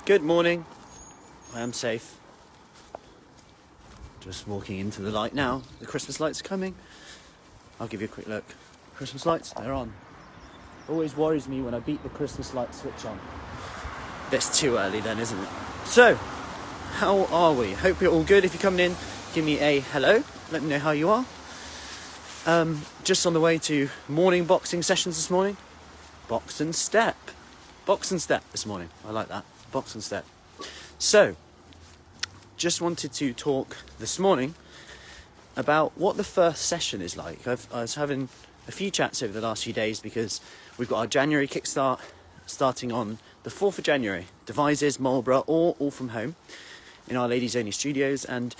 Good morning. I am safe. Just walking into the light now. The Christmas lights are coming. I'll give you a quick look. Christmas lights, they're on. Always worries me when I beat the Christmas light switch on. It's too early then, isn't it? So, how are we? Hope you're all good. If you're coming in, give me a hello. Let me know how you are. Just on the way to morning boxing sessions this morning. Box and step this morning. I like that. Box and step. So, just wanted to talk this morning about what the first session is like. I was having a few chats over the last few days because we've got our January kickstart starting on the 4th of January. Devizes, Marlborough, all from home in our ladies only studios. And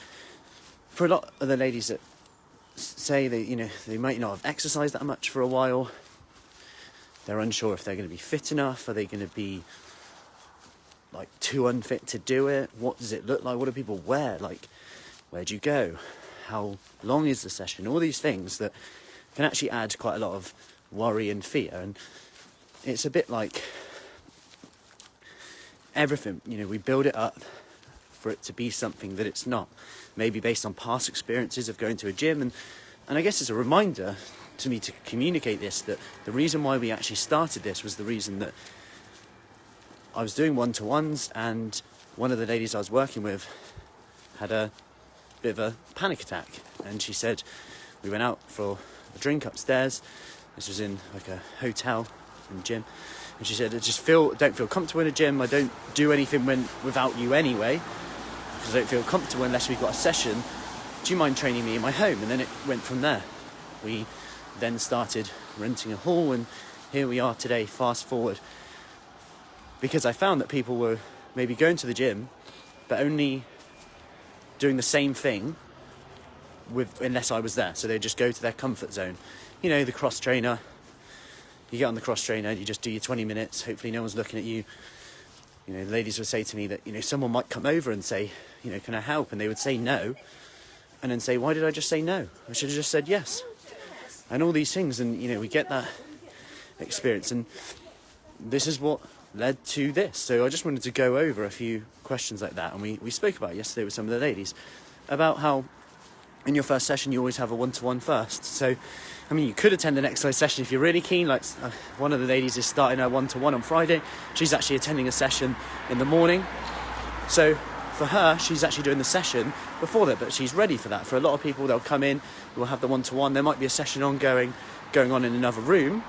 for a lot of the ladies that say they might not have exercised that much for a while, they're unsure if they're going to be fit enough. Are they going to be too unfit to do it? What does it look like? What do people wear? Where do you go? How long is the session? All these things that can actually add quite a lot of worry and fear. And it's a bit like everything, we build it up for it to be something that it's not. Maybe based on past experiences of going to a gym. And I guess it's a reminder to me to communicate this, that the reason why we actually started this was the reason that I was doing one-to-ones, and one of the ladies I was working with had a bit of a panic attack, and she said, we went out for a drink upstairs, this was in a hotel and gym, and she said, don't feel comfortable in a gym, I don't do anything without you anyway, because I don't feel comfortable unless we've got a session, do you mind training me in my home? And then it went from there. We then started renting a hall, and here we are today, fast forward, because I found that people were maybe going to the gym, but only doing the same thing unless I was there. So they just go to their comfort zone. The cross trainer. You get on the cross trainer, you just do your 20 minutes. Hopefully no one's looking at you. The ladies would say to me that, someone might come over and say, can I help? And they would say no. And then say, why did I just say no? I should have just said yes. And all these things. And, we get that experience. And this is what led to this. So I just wanted to go over a few questions like that, and we spoke about it yesterday with some of the ladies about how in your first session you always have a one-to-one first. So you could attend an exercise session if you're really keen. One of the ladies is starting her one-to-one on Friday. She's actually attending a session in the morning, so for her she's actually doing the session before that, but she's ready for that. For a lot of people, they'll come in, we'll have the one-to-one, there might be a session going on in another room.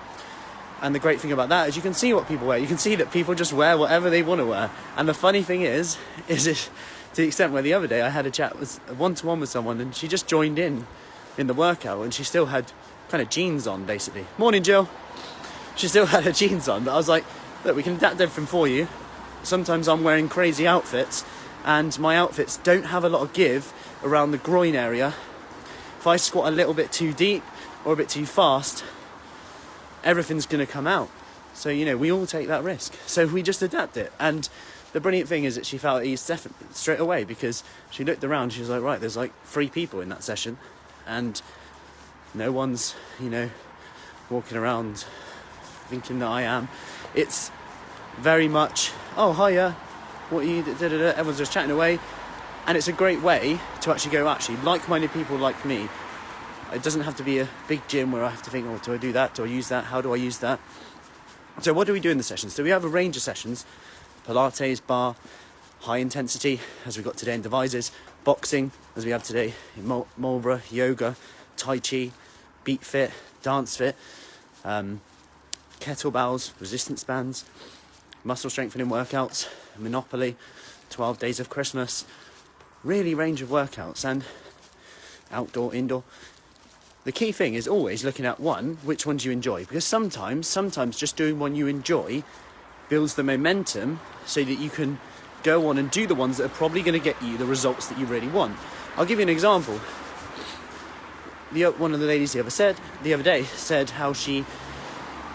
And the great thing about that is you can see what people wear. You can see that people just wear whatever they want to wear. And the funny thing is it, to the extent where the other day I had a one-to-one with someone, and she just joined in the workout, and she still had kind of jeans on, basically. Morning, Jill. She still had her jeans on, but I was like, look, we can adapt everything for you. Sometimes I'm wearing crazy outfits, and my outfits don't have a lot of give around the groin area. If I squat a little bit too deep or a bit too fast, everything's going to come out. So, we all take that risk. So we just adapt it. And the brilliant thing is that she felt ease straight away, because she looked around, she was like, right, there's 3 people in that session, and no one's, walking around thinking that I am. It's very much, oh, hiya, what are you, da-da-da. Everyone's just chatting away. And it's a great way to actually like-minded people like me. It doesn't have to be a big gym where I have to think, oh, do I do that? Do I use that? How do I use that? So what do we do in the sessions? So we have a range of sessions. Pilates, bar, high intensity, as we've got today in Devizes, boxing, as we have today in Marlborough, yoga, Tai Chi, beat fit, dance fit, kettlebells, resistance bands, muscle strengthening workouts, Monopoly, 12 days of Christmas, really range of workouts, and outdoor, indoor. The key thing is always looking at which ones you enjoy, because sometimes just doing one you enjoy builds the momentum so that you can go on and do the ones that are probably going to get you the results that you really want. I'll give you an example. One of the ladies the other day said how she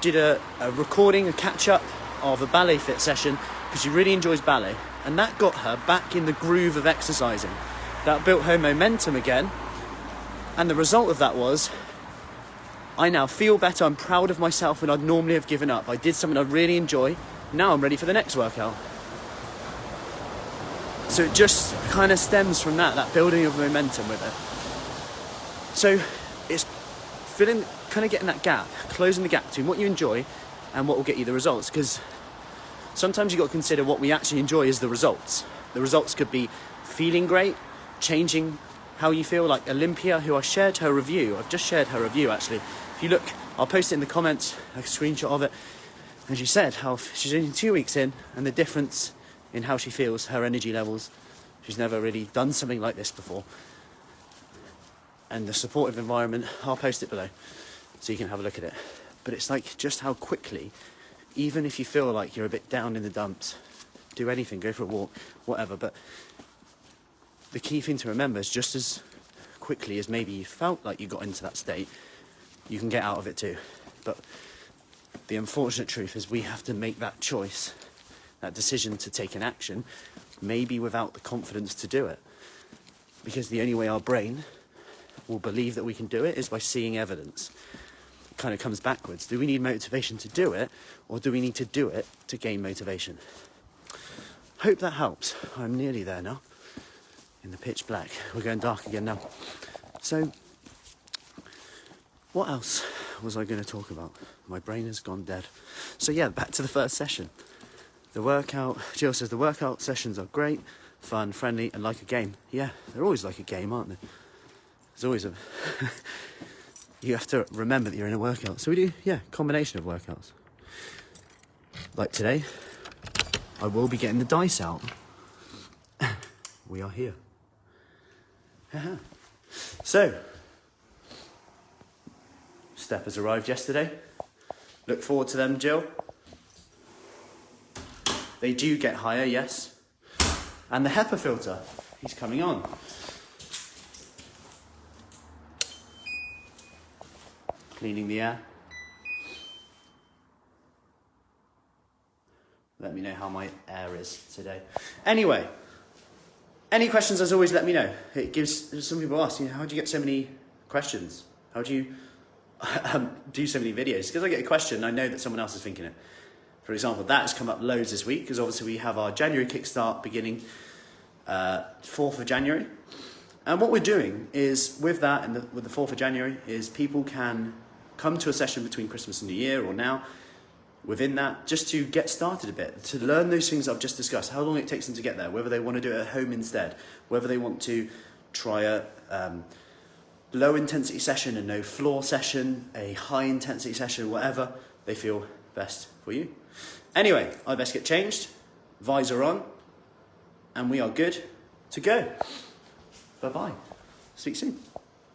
did a recording, a catch-up of a ballet fit session, because she really enjoys ballet, and that got her back in the groove of exercising. That built her momentum again. And the result of that was, I now feel better, I'm proud of myself when I'd normally have given up. I did something I really enjoy, now I'm ready for the next workout. So it just kind of stems from that building of momentum with it. So it's filling, kind of getting that gap, closing the gap between what you enjoy and what will get you the results. Because sometimes you've got to consider what we actually enjoy is the results. The results could be feeling great, changing how you feel, like Olympia, who I shared her review. I've just shared her review, actually. If you look, I'll post it in the comments, a screenshot of it. And she said how she's only 2 weeks in, and the difference in how she feels, her energy levels. She's never really done something like this before. And the supportive environment, I'll post it below so you can have a look at it. But it's like just how quickly, even if you feel like you're a bit down in the dumps, do anything, go for a walk, whatever. But the key thing to remember is just as quickly as maybe you felt like you got into that state, you can get out of it too. But the unfortunate truth is we have to make that choice, that decision to take an action, maybe without the confidence to do it. Because the only way our brain will believe that we can do it is by seeing evidence. It kind of comes backwards. Do we need motivation to do it, or do we need to do it to gain motivation? Hope that helps. I'm nearly there now. In the pitch black. We're going dark again now. So, what else was I going to talk about? My brain has gone dead. So yeah, back to the first session. The workout, Jill says the workout sessions are great, fun, friendly, and like a game. Yeah, they're always like a game, aren't they? There's always a... You have to remember that you're in a workout. So we do, yeah, combination of workouts. Like today, I will be getting the dice out. We are here. So, Step has arrived yesterday. Look forward to them, Jill. They do get higher, yes. And the HEPA filter, he's coming on. Cleaning the air. Let me know how my air is today. Anyway, any questions, as always, let me know. It gives, some people ask, how do you get so many questions? How do you do so many videos? Because I get a question, I know that someone else is thinking it. For example, that has come up loads this week, because obviously we have our January kickstart beginning 4th of January. And what we're doing is, with that, and with the 4th of January, is people can come to a session between Christmas and New Year, or now, within that, just to get started a bit, to learn those things I've just discussed, how long it takes them to get there, whether they want to do it at home instead, whether they want to try a low intensity session, a no floor session, a high intensity session, whatever they feel best for you. Anyway, I best get changed, visor on, and we are good to go. Bye-bye. Speak soon.